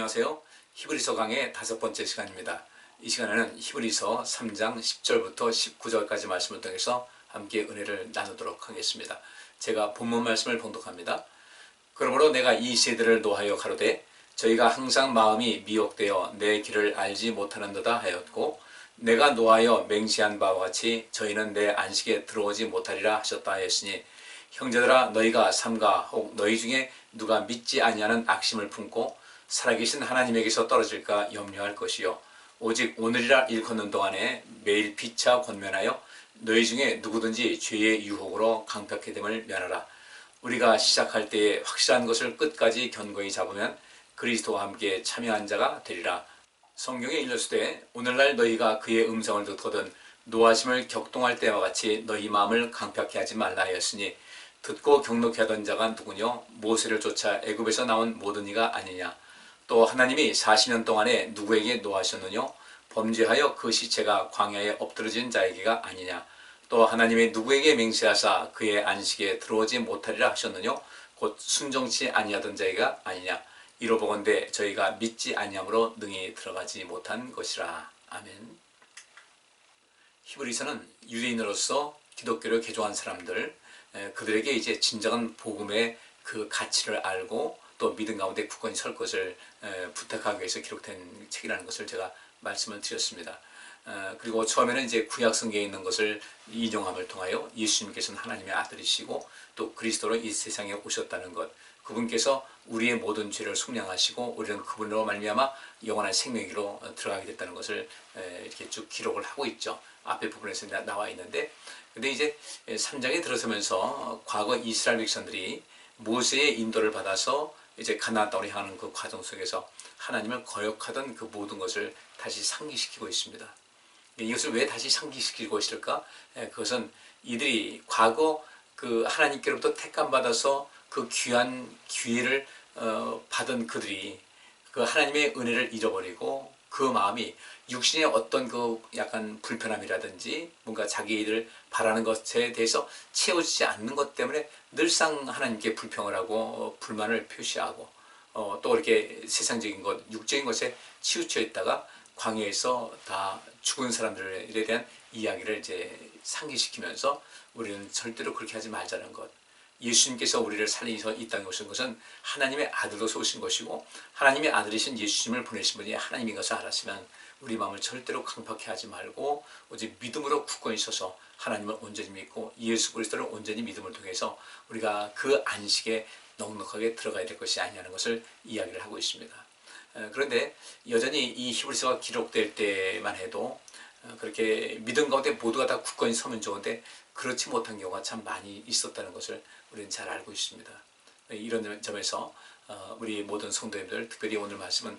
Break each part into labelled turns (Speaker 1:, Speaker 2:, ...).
Speaker 1: 안녕하세요. 히브리서 강의 5번째 시간입니다. 이 시간에는 히브리서 3장 10절부터 19절까지 말씀을 통해서 함께 은혜를 나누도록 하겠습니다. 제가 본문 말씀을 봉독합니다. 그러므로 내가 이 세대를 노하여 가로되 저희가 항상 마음이 미혹되어 내 길을 알지 못하는도다 하였고 내가 노하여 맹세한 바와 같이 저희는 내 안식에 들어오지 못하리라 하셨다 하였으니 형제들아 너희가 삼가 혹 너희 중에 누가 믿지 아니하는 악심을 품고 살아계신 하나님에게서 떨어질까 염려할 것이요 오직 오늘이라 일컫는 동안에 매일 피차 권면하여 너희 중에 누구든지 죄의 유혹으로 강팍해 됨을 면하라. 우리가 시작할 때에 확실한 것을 끝까지 견고히 잡으면 그리스도와 함께 참여한 자가 되리라. 성경에 일렀으되 오늘날 너희가 그의 음성을 듣거든 노하심을 격동할 때와 같이 너희 마음을 강팍해 하지 말라 하였으니 듣고 경록해 하던 자가 누구뇨? 모세를 쫓아 애굽에서 나온 모든 이가 아니냐. 또 하나님이 40년 동안에 누구에게 노하셨느뇨? 범죄하여 그 시체가 광야에 엎드러진 자에게가 아니냐. 또 하나님이 누구에게 맹세하사 그의 안식에 들어오지 못하리라 하셨느뇨? 곧 순종치 아니하던 자에게가 아니냐. 이로 보건대 저희가 믿지 아니함으로 능히 들어가지 못한 것이라. 아멘. 히브리서는 유대인으로서 기독교를 개종한 사람들, 그들에게 이제 진정한 복음의 그 가치를 알고 또 믿음 가운데 굳건히 설 것을 부탁하기 위해서 기록된 책이라는 것을 제가 말씀을 드렸습니다. 그리고 처음에는 이제 구약 성경에 있는 것을 인용함을 통하여 예수님께서는 하나님의 아들이시고 또 그리스도로 이 세상에 오셨다는 것, 그분께서 우리의 모든 죄를 속량하시고 우리는 그분으로 말미암아 영원한 생명으로 들어가게 됐다는 것을 이렇게 쭉 기록을 하고 있죠. 앞에 부분에서 나와 있는데, 근데 이제 3장에 들어서면서 과거 이스라엘 백성들이 모세의 인도를 받아서 이제 가나안 땅으로 향하는 그 과정 속에서 하나님을 거역하던 그 모든 것을 다시 상기시키고 있습니다. 이것을 왜 다시 상기시키고 있을까? 그것은 이들이 과거 그 하나님께로부터 택감 받아서 그 귀한 기회를 받은 그들이 그 하나님의 은혜를 잃어버리고 그 마음이 육신의 어떤 그 약간 불편함이라든지 뭔가 자기들 바라는 것에 대해서 채워지지 않는 것 때문에 늘상 하나님께 불평을 하고 불만을 표시하고 또 이렇게 세상적인 것, 육적인 것에 치우쳐 있다가 광야에서 다 죽은 사람들에 대한 이야기를 이제 상기시키면서 우리는 절대로 그렇게 하지 말자는 것. 예수님께서 우리를 살리셔서 이 땅에 오신 것은 하나님의 아들로서 오신 것이고 하나님의 아들이신 예수님을 보내신 분이 하나님인 것을 알았으면 우리 마음을 절대로 강팍해 하지 말고 오직 믿음으로 굳건히 서서 하나님을 온전히 믿고 예수 그리스도를 온전히 믿음을 통해서 우리가 그 안식에 넉넉하게 들어가야 될 것이 아니냐는 것을 이야기를 하고 있습니다. 그런데 여전히 이 히브리서가 기록될 때만 해도 그렇게 믿음 가운데 모두가 다 굳건히 서면 좋은데 그렇지 못한 경우가 참 많이 있었다는 것을 우리는 잘 알고 있습니다. 이런 점에서 우리 모든 성도님들, 특별히 오늘 말씀은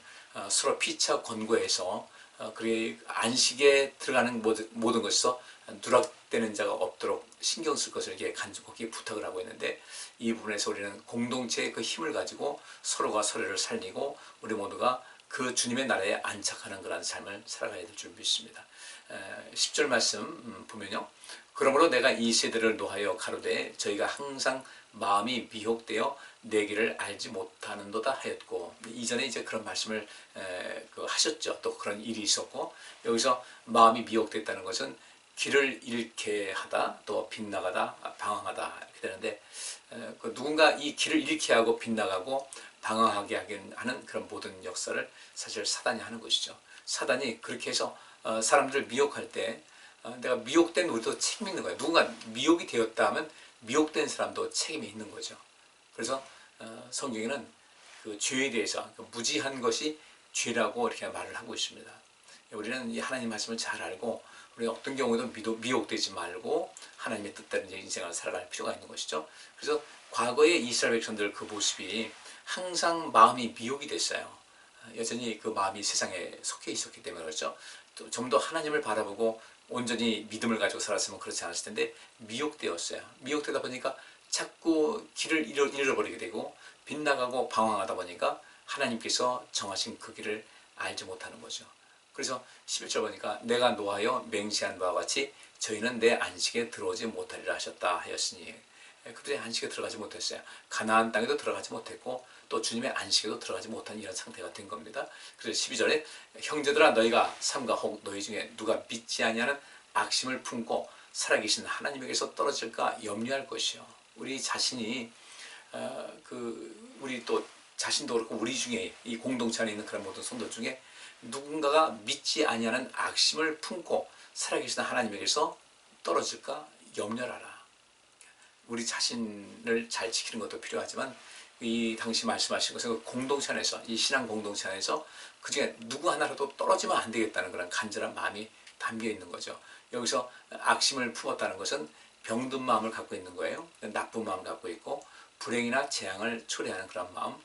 Speaker 1: 서로 피차 권고해서 그의 안식에 들어가는 모든 것에서 누락되는 자가 없도록 신경 쓸 것을 이렇게 간곡히 부탁을 하고 있는데, 이 부분에서 우리는 공동체의 그 힘을 가지고 서로가 서로를 살리고 우리 모두가 그 주님의 나라에 안착하는 그런 삶을 살아가야 될 줄 믿습니다. 10절 말씀 보면요. 그러므로 내가 이 세대를 노하여 가로되 저희가 항상 마음이 미혹되어 내 길을 알지 못하는도다 하였고, 이전에 이제 그런 말씀을 하셨죠. 또 그런 일이 있었고, 여기서 마음이 미혹됐다는 것은 길을 잃게 하다, 또 빗나가다, 방황하다 이렇게 되는데, 누군가 이 길을 잃게 하고 빗나가고 방황하게 하는 그런 모든 역사를 사실 사단이 하는 것이죠. 사단이 그렇게 해서 사람들을 미혹할 때 내가 미혹된 우리도 책임이 있는 거예요. 누군가 미혹이 되었다 하면 미혹된 사람도 책임이 있는 거죠. 그래서 성경에는 그 죄에 대해서 무지한 것이 죄라고 이렇게 말을 하고 있습니다. 우리는 이 하나님 말씀을 잘 알고 우리 어떤 경우도 미혹되지 말고 하나님의 뜻대로 인생을 살아갈 필요가 있는 것이죠. 그래서 과거의 이스라엘 백성들 그 모습이 항상 마음이 미혹이 됐어요. 여전히 그 마음이 세상에 속해 있었기 때문에 그렇죠. 좀 더 하나님을 바라보고 온전히 믿음을 가지고 살았으면 그렇지 않았을 텐데 미혹되었어요. 미혹되다 보니까 자꾸 길을 잃어버리게 되고 빗나가고 방황하다 보니까 하나님께서 정하신 그 길을 알지 못하는 거죠. 그래서 11절 보니까 내가 노하여 맹세한 바와 같이 저희는 내 안식에 들어오지 못하리라 하셨다 하였으니, 그들의 안식에 들어가지 못했어요. 가나안 땅에도 들어가지 못했고 또 주님의 안식에도 들어가지 못한 이런 상태가 된 겁니다. 그래서 12절에 형제들아 너희가 삼가 혹 너희 중에 누가 믿지 아니하는 악심을 품고 살아계신 하나님에게서 떨어질까 염려할 것이요. 우리 자신이 우리 또 자신도 그렇고 우리 중에 이 공동체 안에 있는 그런 모든 성도 중에 누군가가 믿지 아니하는 악심을 품고 살아계신 하나님에게서 떨어질까 염려하라. 우리 자신을 잘 지키는 것도 필요하지만 이 당시 말씀하신 것은 공동체 안에서 이 신앙 공동체 안에서 그중에 누구 하나라도 떨어지면 안 되겠다는 그런 간절한 마음이 담겨 있는 거죠. 여기서 악심을 품었다는 것은 병든 마음을 갖고 있는 거예요. 나쁜 마음을 갖고 있고 불행이나 재앙을 초래하는 그런 마음,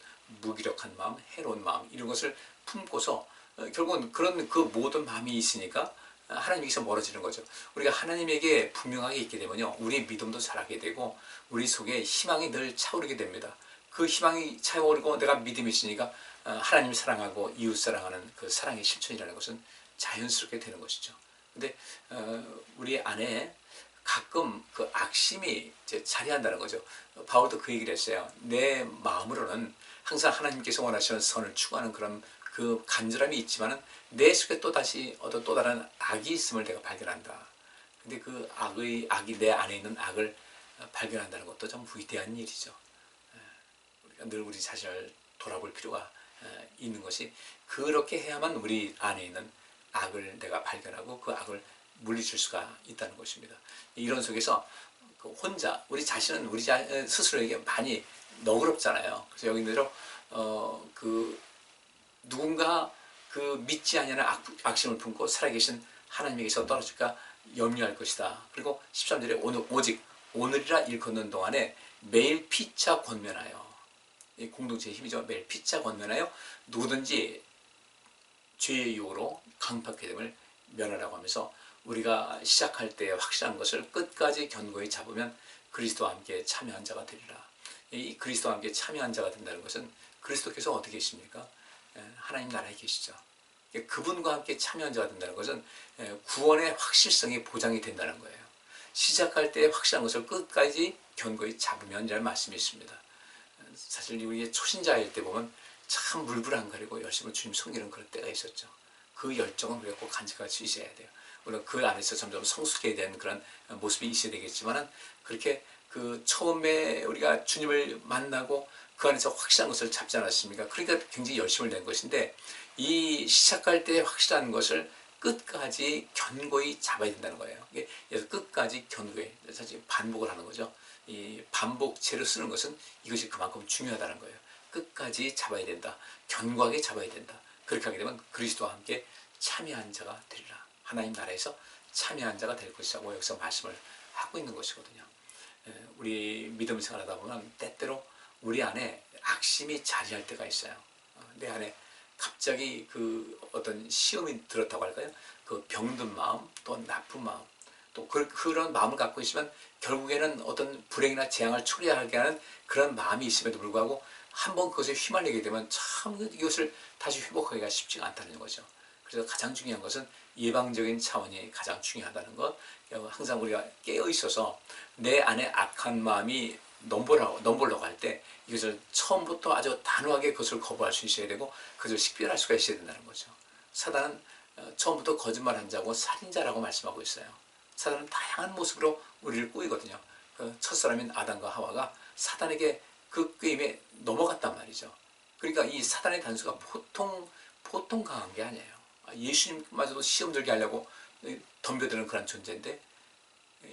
Speaker 1: 무기력한 마음, 해로운 마음 이런 것을 품고서 결국은 그런 그 모든 마음이 있으니까 하나님께서 멀어지는 거죠. 우리가 하나님에게 분명하게 있게 되면요, 우리의 믿음도 자라게 되고 우리 속에 희망이 늘 차오르게 됩니다. 그 희망이 차오르고 내가 믿음이 있으니까 하나님 사랑하고 이웃 사랑하는 그 사랑의 실천이라는 것은 자연스럽게 되는 것이죠. 근데 우리 안에 가끔 그 악심이 이제 자리한다는 거죠. 바울도 그 얘기를 했어요. 내 마음으로는 항상 하나님께서 원하시는 선을 추구하는 그런 그 간절함이 있지만은 내 속에 또 다시 어떤 또 다른 악이 있음을 내가 발견한다. 근데 그 악이 내 안에 있는 악을 발견한다는 것도 참 위대한 일이죠. 우리가 늘 우리 자신을 돌아볼 필요가 있는 것이 그렇게 해야만 우리 안에 있는 악을 내가 발견하고 그 악을 물리칠 수가 있다는 것입니다. 이런 속에서 혼자 우리 자신은 우리 스스로에게 많이 너그럽잖아요. 그래서 여기대로 누군가 그 믿지 아니하는 악심을 품고 살아계신 하나님에게서 떨어질까 염려할 것이다. 그리고 13절에 오직 오늘이라 일컫는 동안에 매일 피차 권면하여, 이 공동체의 힘이죠. 매일 피차 권면하여 누구든지 죄의 유혹으로 강팍해 됨을 면하라고 하면서 우리가 시작할 때 확실한 것을 끝까지 견고히 잡으면 그리스도와 함께 참여한 자가 되리라. 이 그리스도와 함께 참여한 자가 된다는 것은 그리스도께서 어떻게 계십니까? 하나님 나라에 계시죠. 그분과 함께 참여한 자가 된다는 것은 구원의 확실성이 보장이 된다는 거예요. 시작할 때 확실한 것을 끝까지 견고히 잡으면이라는 말씀이 있습니다. 사실 우리의 초신자일 때 보면 참 물불안가리고 열심히 주님 섬기는 그런 때가 있었죠. 그 열정은 우리가 꼭 간직할 수 있어야 돼요. 물론 그 안에서 점점 성숙해야 되는 그런 모습이 있어야 되겠지만은 그렇게 그 처음에 우리가 주님을 만나고 그 안에서 확실한 것을 잡지 않았습니까? 그러니까 굉장히 열심을 낸 것인데 이 시작할 때 확실한 것을 끝까지 견고히 잡아야 된다는 거예요. 그래서 끝까지 견고히 사실 반복을 하는 거죠. 이 반복체로 쓰는 것은 이것이 그만큼 중요하다는 거예요. 끝까지 잡아야 된다. 견고하게 잡아야 된다. 그렇게 하게 되면 그리스도와 함께 참여한 자가 되리라. 하나님 나라에서 참여한 자가 될 것이라고 여기서 말씀을 하고 있는 것이거든요. 우리 믿음 생활하다 보면 때때로 우리 안에 악심이 자리할 때가 있어요. 내 안에 갑자기 그 어떤 시험이 들었다고 할까요? 그 병든 마음, 또 나쁜 마음, 또 그런 마음을 갖고 있으면 결국에는 어떤 불행이나 재앙을 초래하게 하는 그런 마음이 있음에도 불구하고 한번 그것에 휘말리게 되면 참 이것을 다시 회복하기가 쉽지가 않다는 거죠. 그래서 가장 중요한 것은 예방적인 차원이 가장 중요하다는 것. 항상 우리가 깨어 있어서 내 안에 악한 마음이 넘보려고 할 때 이것을 처음부터 아주 단호하게 그것을 거부할 수 있어야 되고 그것을 식별할 수가 있어야 된다는 거죠. 사단은 처음부터 거짓말한 자고 살인자라고 말씀하고 있어요. 사단은 다양한 모습으로 우리를 꾸이거든요. 그 첫사람인 아담과 하와가 사단에게 그 게임에 넘어갔단 말이죠. 그러니까 이 사단의 단수가 보통 강한 게 아니에요. 예수님마저도 시험 들게 하려고 덤벼드는 그런 존재인데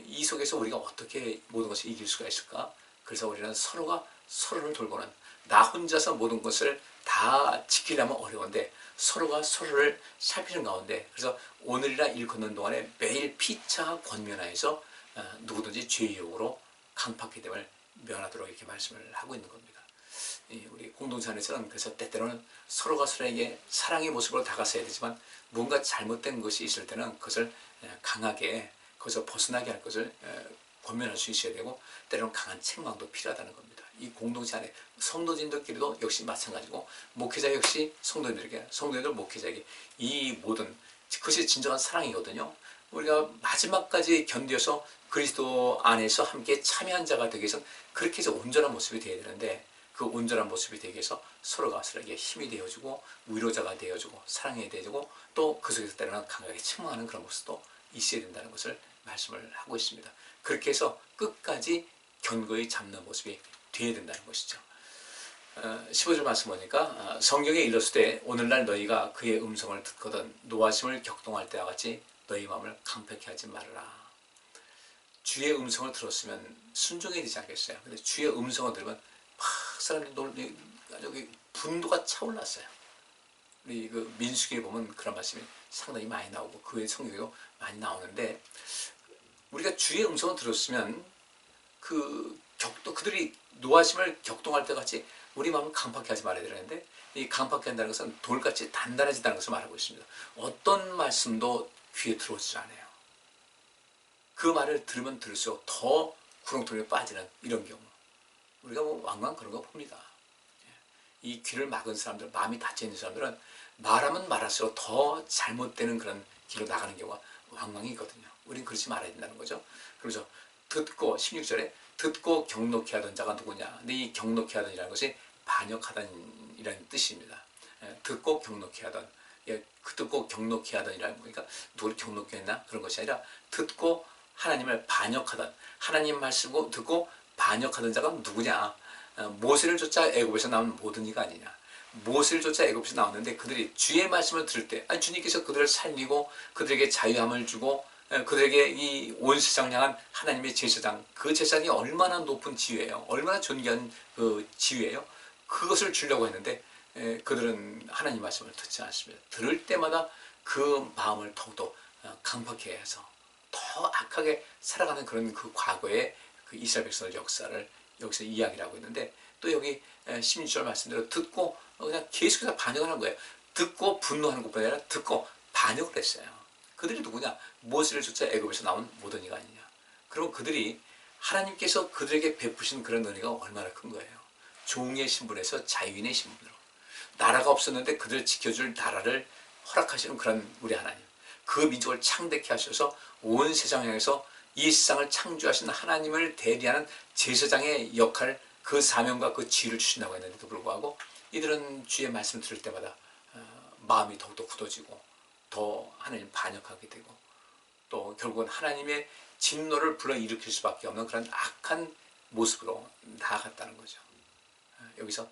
Speaker 1: 이 속에서 우리가 어떻게 모든 것을 이길 수가 있을까? 그래서 우리는 서로가 서로를 돌보는, 나 혼자서 모든 것을 다 지키려면 어려운데 서로가 서로를 살피는 가운데, 그래서 오늘이라 일컫는 동안에 매일 피차 권면하여서 누구든지 죄의 유혹으로 강팍해 됨을 면하도록 이렇게 말씀을 하고 있는 겁니다. 우리 공동체 안에서는 그래서 때때로는 서로가 서로에게 사랑의 모습으로 다가서야 되지만 뭔가 잘못된 것이 있을 때는 그것을 강하게 거기서 벗어나게 할 것을 권면할 수 있어야 되고 때로는 강한 책망도 필요하다는 겁니다. 이 공동체 안에 성도진들끼리도 역시 마찬가지고 목회자 역시 성도인들 목회자에게 이 모든 그것이 진정한 사랑이거든요. 우리가 마지막까지 견뎌서 그리스도 안에서 함께 참여한 자가 되기 위해서는 그렇게 해서 온전한 모습이 되어야 되는데, 그 온전한 모습이 되기 위해서 서로가 서로에게 힘이 되어주고 위로자가 되어주고 사랑이 되어주고 또 그 속에서 때로는 강하게 책망하는 그런 모습도 있어야 된다는 것을 말씀을 하고 있습니다. 그렇게 해서 끝까지 견고히 잡는 모습이 되어야 된다는 것이죠. 15절 말씀 보니까 성경에 일렀을 때 오늘날 너희가 그의 음성을 듣거든 노하심을 격동할 때와 같이 너희 마음을 강팍히 하지 말아라. 주의 음성을 들었으면 순종해야 되지 않겠어요? 근데 주의 음성을 들으면 막 사람들이 여기 분노가 차올랐어요. 우리 그 민수기에 보면 그런 말씀이 상당히 많이 나오고 그 외 성경에도 많이 나오는데, 우리가 주의 음성을 들었으면 그들이 노하심을 격동할 때 같이 우리 마음을 강팍히 하지 말아야 되는데, 이 강팍히 한다는 것은 돌같이 단단해진다는 것을 말하고 있습니다. 어떤 말씀도 귀에 들어오지 않아요. 그 말을 들으면 들을수록 더 구렁텅이에 빠지는 이런 경우, 우리가 뭐 왕왕 그런 거 봅니다. 이 귀를 막은 사람들, 마음이 닫혀있는 사람들은 말하면 말할수록 더 잘못되는 그런 길로 나가는 경우가 왕왕이 있거든요. 우리는 그렇지 말아야 된다는 거죠. 그래서 듣고 16절에 듣고 경록히 하던 자가 누구냐. 근데 이 경록히 하던이라는 것이 반역하던이라는 뜻입니다. 듣고 경록히 하던, 듣고 경록히 하던이라는 거니까 누구를 경록히 했나 그런 것이 아니라 듣고 하나님을 반역하던, 하나님 말씀을 듣고 반역하던 자가 누구냐. 모세를 쫓아 애굽에서 나온 모든 이가 아니냐. 모세를 쫓아 애굽에서 나왔는데 그들이 주의 말씀을 들을 때, 주님께서 그들을 살리고 그들에게 자유함을 주고 그들에게 이 온 세상을 향한 하나님의 제사장, 그 제사장이 얼마나 높은 지위예요. 얼마나 존귀한 그 지위예요. 그것을 주려고 했는데 그들은 하나님 말씀을 듣지 않습니다. 들을 때마다 그 마음을 더욱더 강팍해 해서 더 악하게 살아가는 그런 그 과거의 그 이스라엘 백성의 역사를 여기서 이야기를 하고 있는데, 또 여기 16절 말씀대로 듣고 그냥 계속해서 반역을 한 거예요. 듣고 분노하는 것뿐 아니라 듣고 반역을 했어요. 그들이 누구냐? 모세를 쫓아 애굽에서 나온 모든 이가 아니냐. 그럼 그들이 하나님께서 그들에게 베푸신 그런 은혜가 얼마나 큰 거예요. 종의 신분에서 자유인의 신분으로, 나라가 없었는데 그들을 지켜줄 나라를 허락하시는 그런 우리 하나님, 그 민족을 창대케 하셔서 온 세상을 향해서 이 세상을 창조하신 하나님을 대리하는 제사장의 역할, 그 사명과 그 지위를 주신다고 했는데도 불구하고 이들은 주의 말씀 들을 때마다 마음이 더욱더 굳어지고 더 하나님 반역하게 되고, 또 결국은 하나님의 진노를 불러일으킬 수밖에 없는 그런 악한 모습으로 나아갔다는 거죠. 여기서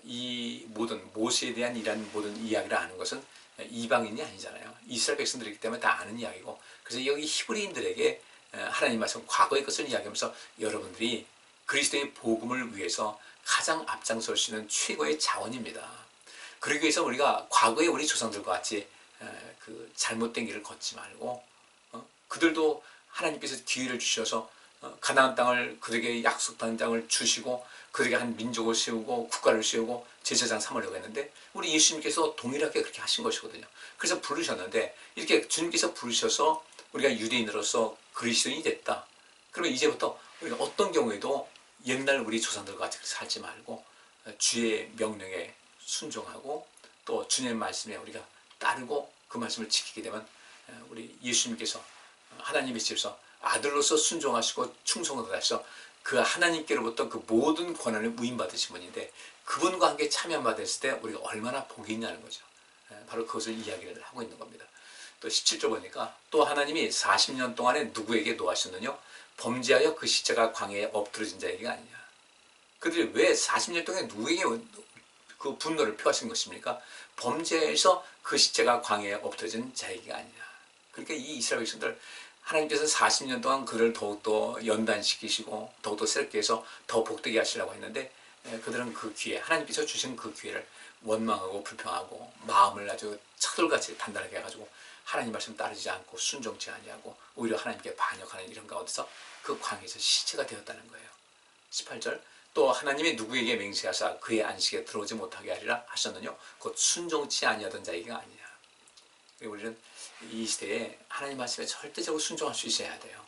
Speaker 1: 이 모든 모세에 대한 이런 모든 이야기를 아는 것은 이방인이 아니잖아요. 이스라엘 백성들이기 때문에 다 아는 이야기고, 그래서 여기 히브리인들에게 하나님 말씀 과거의 것을 이야기하면서 여러분들이 그리스도의 복음을 위해서 가장 앞장설 수 있는 최고의 자원입니다. 그러기 위해서 우리가 과거의 우리 조상들과 같이 그 잘못된 길을 걷지 말고, 그들도 하나님께서 기회를 주셔서 가나안 땅을, 그들에게 약속한 땅을 주시고 그들에게 한 민족을 세우고 국가를 세우고 제사장 삼으려고 했는데 우리 예수님께서 동일하게 그렇게 하신 것이거든요. 그래서 부르셨는데, 이렇게 주님께서 부르셔서 우리가 유대인으로서 그리스도인이 됐다. 그러면 이제부터 우리가 어떤 경우에도 옛날 우리 조상들과 같이 살지 말고 주의 명령에 순종하고 또 주님의 말씀에 우리가 따르고 그 말씀을 지키게 되면 우리 예수님께서 하나님의 집에서 아들로서 순종하시고 충성을 다하셔서 그 하나님께로부터 그 모든 권한을 위임받으신 분인데, 그분과 함께 참여받았을 때 우리가 얼마나 복이 있냐는 거죠. 바로 그것을 이야기를 하고 있는 겁니다. 또 17절 보니까 또 하나님이 40년 동안에 누구에게 노하셨느냐? 범죄하여 그 시체가 광야에 엎드러진 자에게 아니냐. 그들이 왜 40년 동안에 누구에게 그 분노를 표하신 것입니까? 범죄해서 그 시체가 광야에 엎드러진 자에게 아니냐. 그러니까 이 이스라엘 백성들, 하나님께서 40년 동안 그를 더욱더 연단시키시고 더욱더 새롭게 해서 더 복되게 하시려고 했는데 그들은 그 기회, 하나님께서 주신 그 기회를 원망하고 불평하고 마음을 아주 차돌같이 단단하게 해가지고 하나님 말씀 따르지 않고 순종치 아니하고 오히려 하나님께 반역하는 이런 가운데서 그 광야에서 시체가 되었다는 거예요. 18절, 또 하나님이 누구에게 맹세하사 그의 안식에 들어오지 못하게 하리라 하셨느냐? 곧 순종치 아니하던 자에게 아니냐. 우리는 이 시대에 하나님 말씀에 절대적으로 순종할 수 있어야 돼요.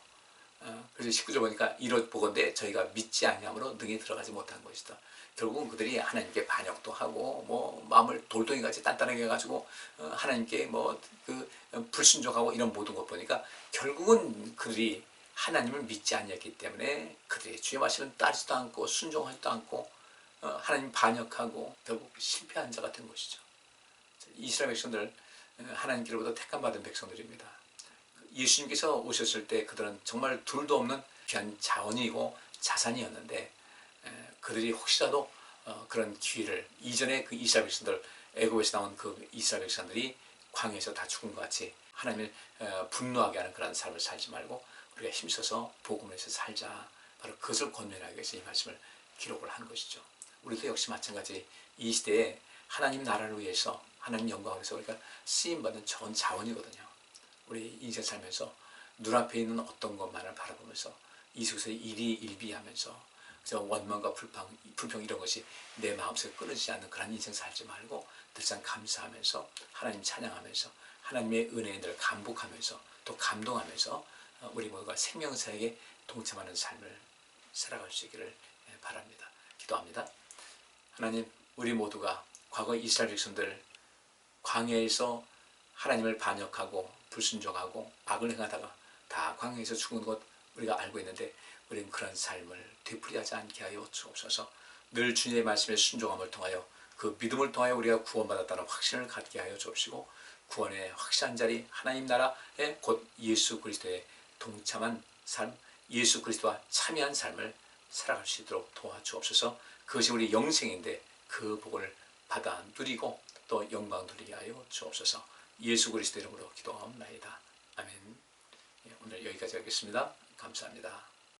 Speaker 1: 그래서 19절 보니까 이롯 보건대 저희가 믿지 아니함으로 능히 들어가지 못한 것이다. 결국은 그들이 하나님께 반역도 하고 뭐 마음을 돌덩이같이 단단하게 해가지고 하나님께 뭐 그 불순종하고 이런 모든 것 보니까 결국은 그들이 하나님을 믿지 아니했기 때문에 그들이 주의 말씀을 따르지도 않고 순종하지도 않고 하나님 반역하고 결국 실패한 자가 된 것이죠. 이스라엘 백성들 하나님께로부터 택함 받은 백성들입니다. 예수님께서 오셨을 때 그들은 정말 둘도 없는 귀한 자원이고 자산이었는데 그들이 혹시라도 그런 기회를 이전에 그 이스라엘 백성들 애굽에서 나온 그 이스라엘 백성들이 광야에서 다 죽은 것 같이 하나님을 분노하게 하는 그런 삶을 살지 말고 우리가 힘써서 복음을 해서 살자. 바로 그것을 권면하기 위해서 이 말씀을 기록을 한 것이죠. 우리도 역시 마찬가지 이 시대에 하나님 나라를 위해서 하나님 영광을 위해서 우리가 쓰임받는 좋은 자원이거든요. 우리 인생 살면서 눈앞에 있는 어떤 것만을 바라보면서 이 속에서 일희일비하면서 원망과 불평 이런 것이 내 마음속에 끊어지지 않는 그런 인생 살지 말고 늘상 감사하면서 하나님 찬양하면서 하나님의 은혜에 늘 감복하면서 또 감동하면서 우리 모두가 생명사역에 동참하는 삶을 살아갈 수 있기를 바랍니다. 기도합니다. 하나님, 우리 모두가 과거 이스라엘 백성들 광야에서 하나님을 반역하고 불순종하고 악을 행하다가 다 광야에서 죽은 것 우리가 알고 있는데 우리는 그런 삶을 되풀이하지 않게 하여 주옵소서. 늘 주님의 말씀에 순종함을 통하여 그 믿음을 통하여 우리가 구원받았다는 확신을 갖게 하여 주옵시고 구원의 확실한 자리 하나님 나라에 곧 예수 그리스도의 동참한 삶, 예수 그리스도와 참여한 삶을 살아갈 수 있도록 도와주옵소서. 그것이 우리 영생인데 그 복을 받아 누리고 또 영광 돌리게 하여 주옵소서. 예수 그리스도 이름으로 기도하옵나이다. 아멘. 오늘 여기까지 하겠습니다. 감사합니다.